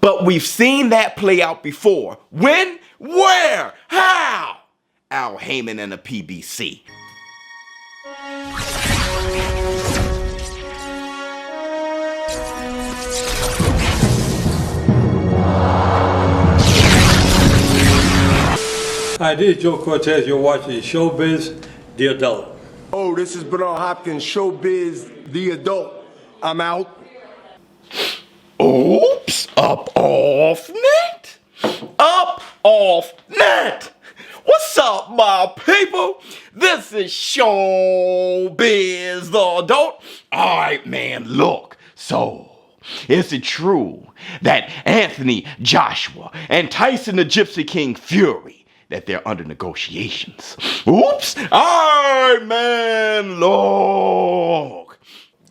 But we've seen that play out before. When? Where? How? Al Heyman and the PBC. Hi, this is Joe Cortez. You're watching ShowBizz, the adult. Oh, this is Bernard Hopkins, ShowBizz, the adult. I'm out. Oops, up off net. Up off net. What's up, my people? This is ShowBizz, the adult. All right, man, look. So, is it true that Anthony Joshua and Tyson the Gypsy King Fury, that they're under negotiations? Oops. All right, man, look.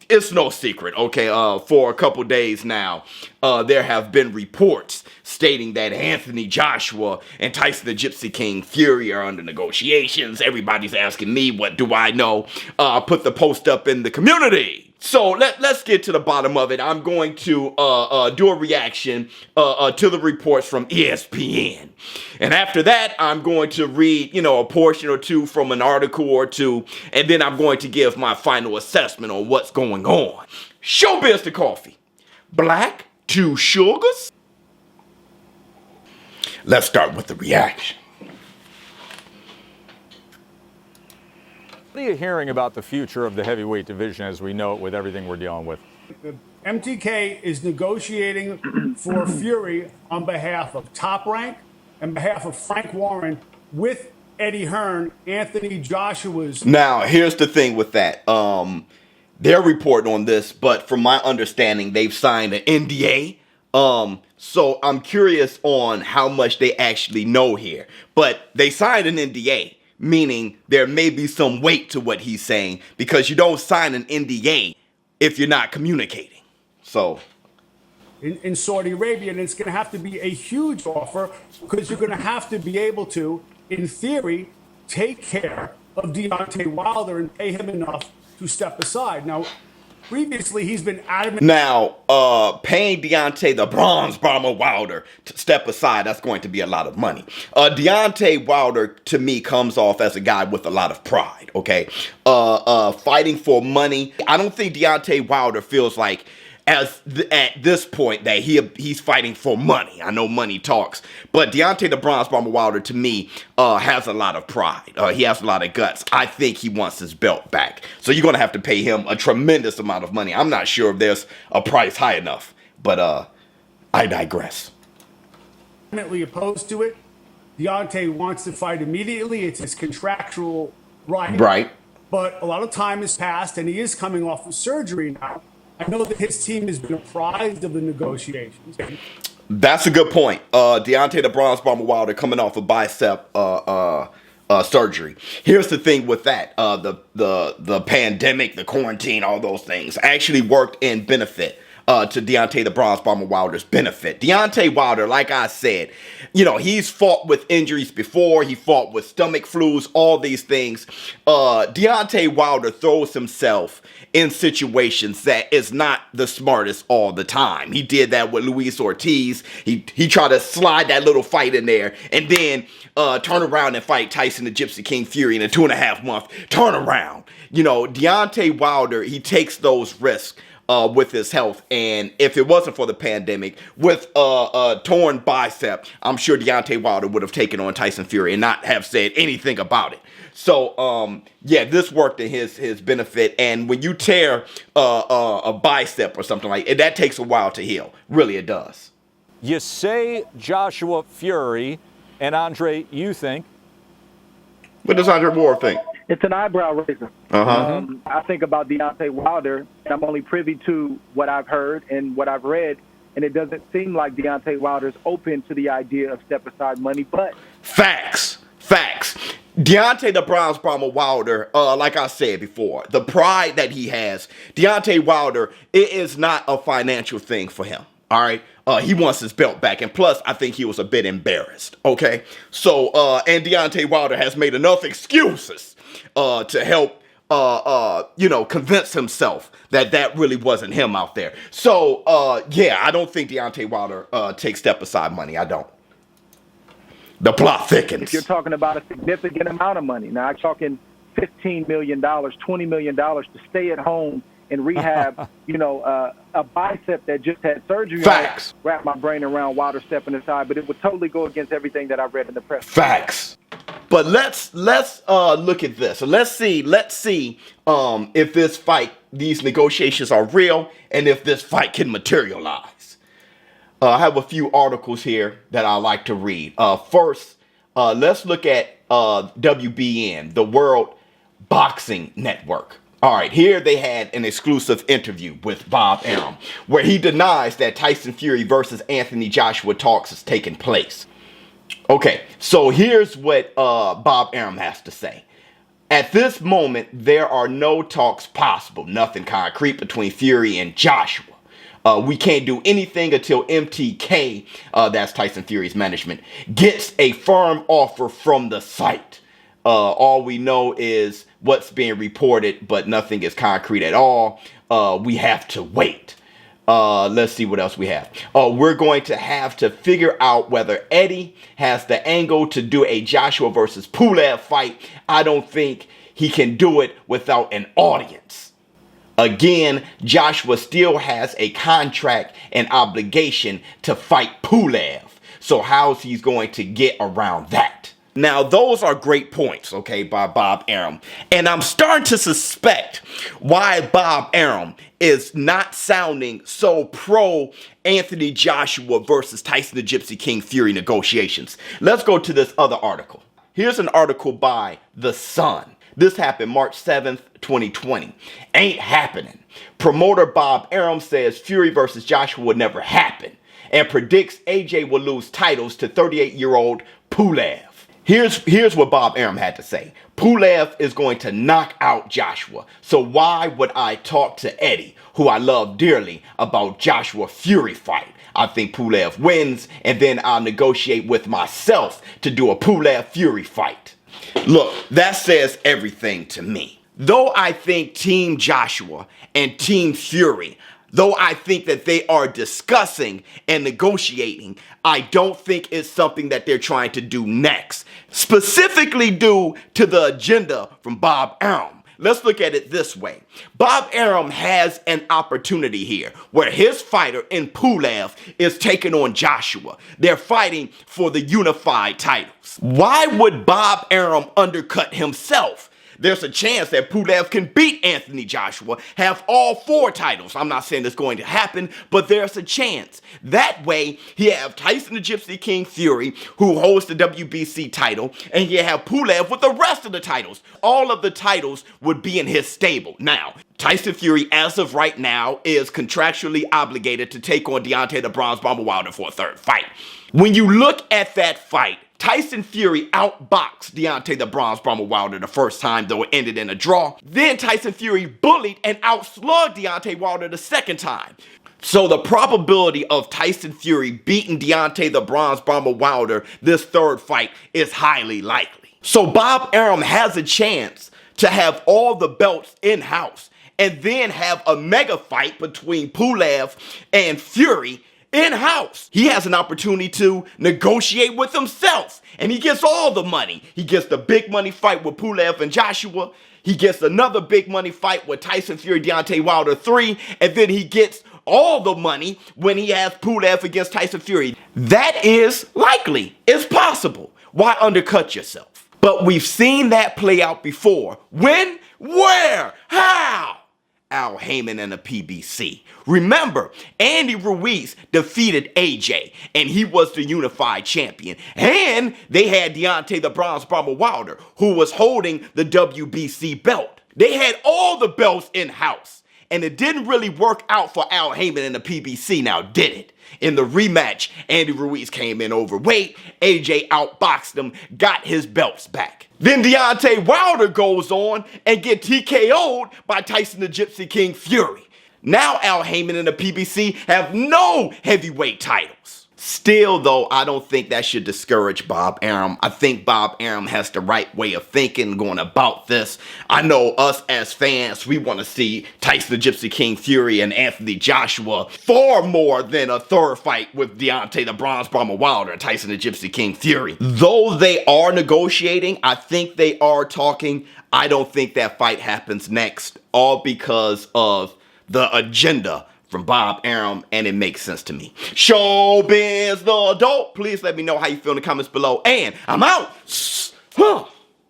It's no secret, okay, for a couple days now, there have been reports stating that Anthony Joshua and Tyson the Gypsy King Fury are under negotiations. Everybody's asking me, what do I know? Put the post up in the community. So let's get to the bottom of it. I'm going to do a reaction to the reports from ESPN. And after that, I'm going to read, a portion or two from an article or two. And then I'm going to give my final assessment on what's going on. ShowBizz the coffee. Black, 2 sugars. Let's start with the reaction. What are you hearing about the future of the heavyweight division as we know it with everything we're dealing with? The MTK is negotiating for Fury on behalf of Top Rank and behalf of Frank Warren with Eddie Hearn, Anthony Joshua's. Now, here's the thing with that. They're reporting on this, but from my understanding, they've signed an NDA. So I'm curious on how much they actually know here. But they signed an NDA. Meaning there may be some weight to what he's saying because you don't sign an NDA if you're not communicating. So In Saudi Arabia, and it's going to have to be a huge offer because you're going to have to be able to, in theory, take care of Deontay Wilder and pay him enough to step aside. Now, previously, he's been adamant. Now, paying Deontay the Bronze Bomber Wilder to step aside, that's going to be a lot of money. Deontay Wilder, to me, comes off as a guy with a lot of pride, okay? Fighting for money. I don't think Deontay Wilder feels like at this point that he's fighting for money. I know money talks, but Deontay the Bronze Bomber Wilder, to me, has a lot of pride. He has a lot of guts. I think he wants his belt back. So you're going to have to pay him a tremendous amount of money. I'm not sure if there's a price high enough, but I digress. Vehemently opposed to it. Deontay wants to fight immediately. It's his contractual right. Right. But a lot of time has passed, and he is coming off of surgery now. I know that his team has been apprised of the negotiations. That's a good point. Deontay the Bronze Bomber Wilder coming off a bicep surgery. Here's the thing with that. The pandemic, the quarantine, all those things actually worked in benefit to Deontay the Bronze Bomber Wilder's benefit. Deontay Wilder, like I said, he's fought with injuries before. He fought with stomach flus, all these things. Deontay Wilder throws himself in situations that is not the smartest all the time. He did that with Luis Ortiz. He tried to slide that little fight in there and then turn around and fight Tyson the Gypsy King Fury in a 2.5-month turnaround. Deontay Wilder, he takes those risks with his health, and if it wasn't for the pandemic, with a torn bicep, I'm sure Deontay Wilder would have taken on Tyson Fury and not have said anything about it. So, yeah, this worked in his benefit, and when you tear a bicep or something like that takes a while to heal. Really, it does. You say Joshua Fury, and Andre, you think? What does Andre Ward think? It's an eyebrow raiser. I think about Deontay Wilder, and I'm only privy to what I've heard and what I've read, and it doesn't seem like Deontay Wilder's open to the idea of step-aside money, but... Facts. Deontay the Bronze Bomber Wilder, like I said before, the pride that he has, Deontay Wilder, it is not a financial thing for him, all right? He wants his belt back, and plus, I think he was a bit embarrassed, okay? So, and Deontay Wilder has made enough excuses to help convince himself that that really wasn't him out there. So, yeah, I don't think Deontay Wilder takes step-aside money. I don't. The plot thickens. If you're talking about a significant amount of money, now I'm talking $15 million, $20 million to stay at home and rehab, a bicep that just had surgery. Facts. Wrap my brain around Wilder stepping aside, but it would totally go against everything that I've read in the press. Facts. But let's look at this. So let's see if this fight, these negotiations are real, and if this fight can materialize. I have a few articles here that I like to read. First, let's look at WBN, the World Boxing Network. All right, here they had an exclusive interview with Bob Arum, where he denies that Tyson Fury versus Anthony Joshua talks has taken place. Okay, so here's what Bob Arum has to say. At this moment, there are no talks possible, nothing concrete between Fury and Joshua. We can't do anything until MTK, that's Tyson Fury's management, gets a firm offer from the site. All we know is what's being reported, but nothing is concrete at all. We have to wait. Let's see what else we have. We're going to have to figure out whether Eddie has the angle to do a Joshua versus Pulev fight. I don't think he can do it without an audience. Again, Joshua still has a contract and obligation to fight Pulev. So how's he going to get around that? Now, those are great points, okay, by Bob Arum. And I'm starting to suspect why Bob Arum is not sounding so pro Anthony Joshua versus Tyson the Gypsy King Fury negotiations. Let's go to this other article. Here's an article by The Sun. This happened March 7th, 2020. Ain't happening. Promoter Bob Arum says Fury versus Joshua would never happen and predicts AJ will lose titles to 38-year-old Pulev. Here's what Bob Arum had to say. Pulev is going to knock out Joshua. So why would I talk to Eddie, who I love dearly, about Joshua Fury fight? I think Pulev wins, and then I'll negotiate with myself to do a Pulev Fury fight. Look, that says everything to me. Though I think Team Joshua and Team Fury, though I think that they are discussing and negotiating, I don't think it's something that they're trying to do next, specifically due to the agenda from Bob Arum. Let's look at it this way. Bob Arum has an opportunity here where his fighter in Pulev is taking on Joshua. They're fighting for the unified titles. Why would Bob Arum undercut himself? There's a chance that Pulev can beat Anthony Joshua, have all 4 titles. I'm not saying it's going to happen, but there's a chance. That way, he have Tyson the Gypsy King Fury, who holds the WBC title, and you have Pulev with the rest of the titles. All of the titles would be in his stable. Now, Tyson Fury, as of right now, is contractually obligated to take on Deontay the Bronze Bomber Wilder for a 3rd fight. When you look at that fight, Tyson Fury outboxed Deontay the Bronze Bomber Wilder the first time, though it ended in a draw. Then Tyson Fury bullied and outslugged Deontay Wilder the 2nd time. So the probability of Tyson Fury beating Deontay the Bronze Bomber Wilder this 3rd fight is highly likely. So Bob Arum has a chance to have all the belts in-house and then have a mega fight between Pulev and Fury in-house. He has an opportunity to negotiate with himself, and he gets all the money. He gets the big money fight with Pulev and Joshua. He gets another big money fight with Tyson Fury, Deontay Wilder 3, and then he gets all the money when he has Pulev against Tyson Fury. That is likely. It's possible. Why undercut yourself? But we've seen that play out before. When? Where? How? Al Heyman and the PBC. Remember, Andy Ruiz defeated AJ, and he was the unified champion. And they had Deontay the Bronze Bomber Wilder, who was holding the WBC belt. They had all the belts in-house, and it didn't really work out for Al Heyman and the PBC now, did it? In the rematch, Andy Ruiz came in overweight, AJ outboxed him, got his belts back. Then Deontay Wilder goes on and get TKO'd by Tyson the Gypsy King Fury. Now Al Heyman and the PBC have no heavyweight titles. Still, though, I don't think that should discourage Bob Arum. I think Bob Arum has the right way of thinking going about this. I know us as fans, we want to see Tyson the Gypsy King Fury and Anthony Joshua far more than a third fight with Deontay the Bronze Bomber Wilder and Tyson the Gypsy King Fury. Though they are negotiating, I think they are talking. I don't think that fight happens next, all because of the agenda from Bob Arum, and it makes sense to me. ShowBizz the Adult. Please let me know how you feel in the comments below. And I'm out.